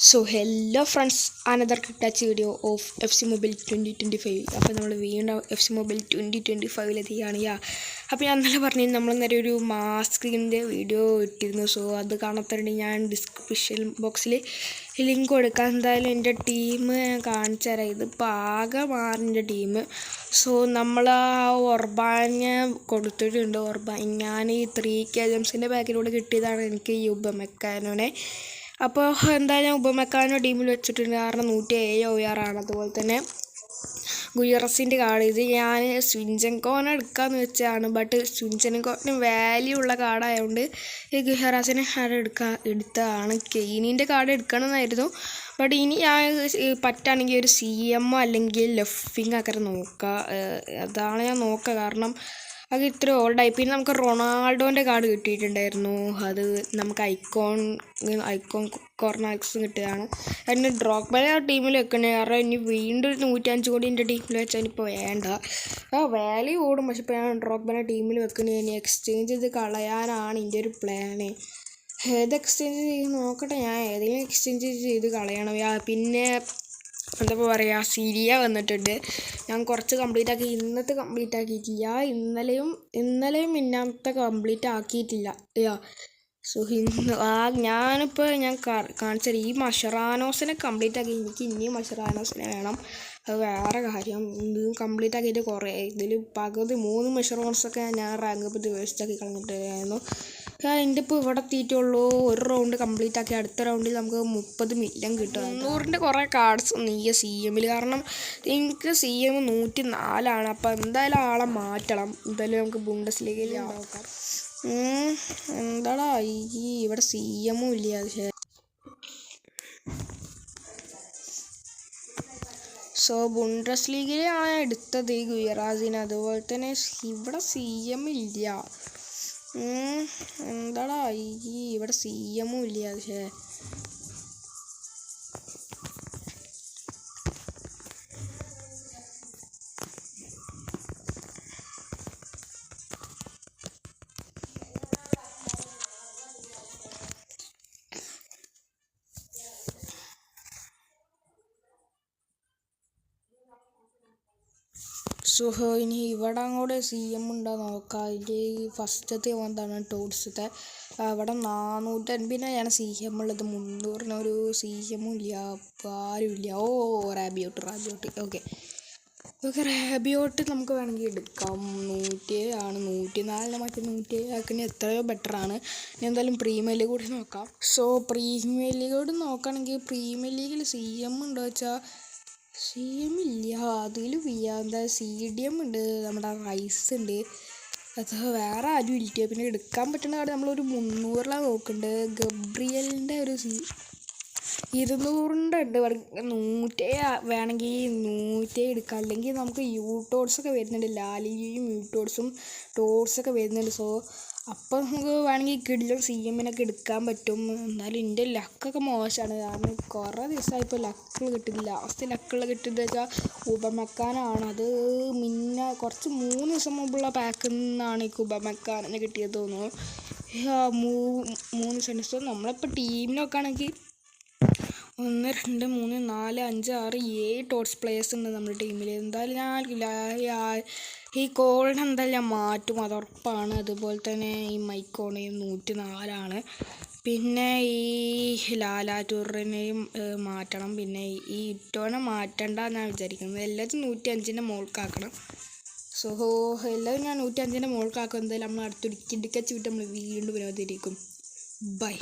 So hello friends, another touch video of FC Mobile 2025. അപ്പോൾ നമ്മൾ വീണ്ടും FC Mobile 2025 അപ്പോൾ ഞാൻ ഇന്നലെ പറഞ്ഞു നമ്മൾ നേരെ ഒരു മാസ്കിൻ്റെ വീഡിയോ ഇട്ടിരുന്നു. സോ അത് കാണാത്തതുകൊണ്ട് ഞാൻ ഡിസ്ക്രിപ്ഷൻ ബോക്സിൽ ലിങ്ക് കൊടുക്കാം. എന്തായാലും എൻ്റെ ടീം കാണിച്ചു തരാം. ഇതിപ്പോൾ ആകെ മാറിൻ്റെ ടീം. സോ നമ്മൾ ആ ഒർബാനെ കൊടുത്തിട്ടുണ്ട്. ഞാൻ ഈ 3K ജംസിൻ്റെ പാക്കിലൂടെ കിട്ടിയതാണ് എനിക്ക് ഈ ഉപമെക്കാനോനെ. അപ്പോൾ എന്തായാലും ഉപമെക്കാനോ ടീമിൽ വെച്ചിട്ടുണ്ട്. കാരണം 107 OR ആണ്. അതുപോലെ തന്നെ ഗുയറസിൻ്റെ കാർഡ് ഇത് ഞാൻ സ്വിഞ്ചൻകോനെ എടുക്കാമെന്ന് വെച്ചാണ്. ബട്ട് സ്വിഞ്ചൻകോന് വാല്യൂ ഉള്ള കാർഡായതുകൊണ്ട് ഈ ഗുയറസിനെ കാർഡ് എടുത്തതാണ്. കെയ്നിൻ്റെ കാർഡ് എടുക്കണമെന്നായിരുന്നു. ബട്ട് ഇനി ഞാൻ പറ്റുകയാണെങ്കിൽ ഒരു CM അല്ലെങ്കിൽ ലെഫ്റ്റിംഗ് ഒക്കെ നോക്കുക. അതാണ് ഞാൻ നോക്കുക. കാരണം അത് ഇത്ര ഓൾഡായി. പിന്നെ നമുക്ക് റൊണാൾഡോൻ്റെ കാർഡ് കിട്ടിയിട്ടുണ്ടായിരുന്നു. അത് നമുക്ക് ഐക്കോൺ കോർണാക്സ് കിട്ടിയതാണ്. അതിന് ഡ്രോഗ്ബനെ ആ ടീമിൽ വെക്കണേ. കാരണം ഇനി വീണ്ടും 105 കോടി എൻ്റെ ടീമിൽ വെച്ചാൽ ഇപ്പോൾ വേണ്ട. വാല്യൂ ഓടും. പക്ഷെ ഇപ്പോൾ ഞാൻ ഡ്രോഗ്ബനെ ടീമിൽ വെക്കണേ. ഇനി എക്സ്ചേഞ്ച് ചെയ്ത് കളയാനാണ് എൻ്റെ ഒരു പ്ലാന്. ഏത് എക്സ്ചേഞ്ച് ചെയ്ത് നോക്കട്ടെ. ഞാൻ ഏതെങ്കിലും എക്സ്ചേഞ്ച് ചെയ്ത് കളയണം. പിന്നെ എന്താ പറയുക, സിരിയ വന്നിട്ടുണ്ട്. ഞാൻ കുറച്ച് കംപ്ലീറ്റ് ആക്കി. ഇന്നത്തെ കംപ്ലീറ്റ് ആക്കിയിട്ടില്ല. ഇന്നലെയും ഇന്നത്തെ കംപ്ലീറ്റ് ആക്കിയിട്ടില്ല. സോ ഞാനിപ്പോൾ കാണിച്ചത് ഈ മഷറാനോസിനെ കംപ്ലീറ്റ് ആക്കി. എനിക്ക് ഇനിയും മഷറാനോസിനെ വേണം. അത് വേറെ കാര്യം. ഇത് കംപ്ലീറ്റ് ആക്കിയിട്ട് കുറേ ഇതിൽ പകുതി 3 മഷറാനോസൊക്കെ ഞാൻ റാങ്ക് അപ്പ് വേസ്റ്റാക്കി കളഞ്ഞിട്ടായിരുന്നു. എൻ്റെ ഇപ്പോൾ ഇവിടെ എത്തിയിട്ടുള്ളൂ. ഒരു റൗണ്ട് കംപ്ലീറ്റ് ആക്കി. അടുത്ത റൗണ്ടിൽ നമുക്ക് 30 മില്യൺ കിട്ടും. 300ൻ്റെ കുറേ കാർഡ്സ് ഉണ്ട് ഈ CMൽ. കാരണം എനിക്ക് CM 104 അപ്പോൾ എന്തായാലും ആളെ മാറ്റണം. എന്തായാലും നമുക്ക് ബുണ്ടസ്ലീഗയിൽ നോക്കാം. എന്താടാ ഈ ഇവിടെ CM ഇല്ല. പക്ഷേ സോ ബുണ്ടസ്ലീഗയിലാണ് എടുത്തത് ഈ ഗുയറാസിന്. അതുപോലെ തന്നെ ഇവിടെ CM ഇല്ല. എന്താടാ ഈ ഇവിടെ CM ഇല്ല. പക്ഷേ ഇനി ഇവിടെ അങ്ങോട്ട് CM ഉണ്ടോ നോക്കാം. അതിൻ്റെ ഫസ്റ്റത്തെ എന്താണ് ടോഡ്സത്തെ അവിടെ 450 ഞാൻ CM ഉള്ളത്. 300 ഒരു CM ഇല്ല. ആരുമില്ല. Rabiot okay. റാബിയോട്ട് നമുക്ക് വേണമെങ്കിൽ എടുക്കാം. 107 ആണ്. 104 മറ്റേ 107 ആക്കുന്ന എത്രയോ ബെറ്ററാണ്. ഇനി എന്തായാലും പ്രീമിയർ ലീഗ് കൂടി നോക്കാം. സോ പ്രീമിയർ ലീഗോട് നോക്കുകയാണെങ്കിൽ പ്രീമിയർ ലീഗിൽ CM ഉണ്ടോ വെച്ചാൽ CM ഇല്ല. അതിൽ എന്താ CDM ഉണ്ട്. നമ്മുടെ റൈസ് ഉണ്ട്. അത് വേറെ ആരും ഇല്ല. പിന്നെ എടുക്കാൻ പറ്റുന്ന കാർഡ് നമ്മളൊരു 300 നോക്കുന്നുണ്ട്. ഗബ്രിയലിൻ്റെ ഒരു 200ൻ്റെ ഉണ്ട്. 107 വേണമെങ്കിൽ 107 എടുക്കാം. അല്ലെങ്കിൽ നമുക്ക് യൂട്ടോഡ്സൊക്കെ വരുന്നുണ്ട്. ലാലിയും യൂട്ടോഡ്സും ടോഡ്സൊക്കെ വരുന്നുണ്ട്. സോ അപ്പോൾ നമുക്ക് വേണമെങ്കിൽ കിഡിലും CMനൊക്കെ എടുക്കാൻ പറ്റും. എന്നാലും എൻ്റെ ലക്കൊക്കെ മോശമാണ്. കാരണം കുറേ ദിവസമായിപ്പോൾ ലക്കുകൾ കിട്ടുന്നില്ല. ലാസ്റ്റ് ലക്കുകൾ കിട്ടുന്നത് വെച്ചാൽ ഉപമെക്കാനാണ്. അത് കുറച്ച് 3 ദിവസം മുമ്പുള്ള പാക്കിൽ നിന്നാണ് ഈ ഉപമെക്കാനെ കിട്ടിയത് തോന്നുന്നു. 3 സെൻസ്. നമ്മളിപ്പോൾ ടീമിൽ നോക്കുകയാണെങ്കിൽ 1 2 3 4 5 6 7 ടോട്ട്സ് പ്ലേയേഴ്സ് ഉണ്ട് നമ്മുടെ ടീമിൽ. എന്തായാലും ഞാൻ ഈ കോളിനെ എന്തായാലും ഞാൻ മാറ്റും, അതുറപ്പാണ്. അതുപോലെ തന്നെ ഈ മൈക്കോണയും 104 പിന്നെ ഈ ലാലാറ്റൂറിനെയും മാറ്റണം. പിന്നെ ഈ ഇറ്റോനെ മാറ്റണ്ട എന്നാണ് വിചാരിക്കുന്നത്. എല്ലാവരും 105ൻ്റെ മുകൾക്കാക്കണം. സോ എല്ലാവരും ഞാൻ 105ൻ്റെ മുകൾക്കാക്കും. എന്തായാലും നമ്മൾ അടുത്തൊരു കിടക്കച്ച് വിട്ട് നമ്മൾ വീണ്ടും വിനോദത്തിരിക്കും. ബൈ.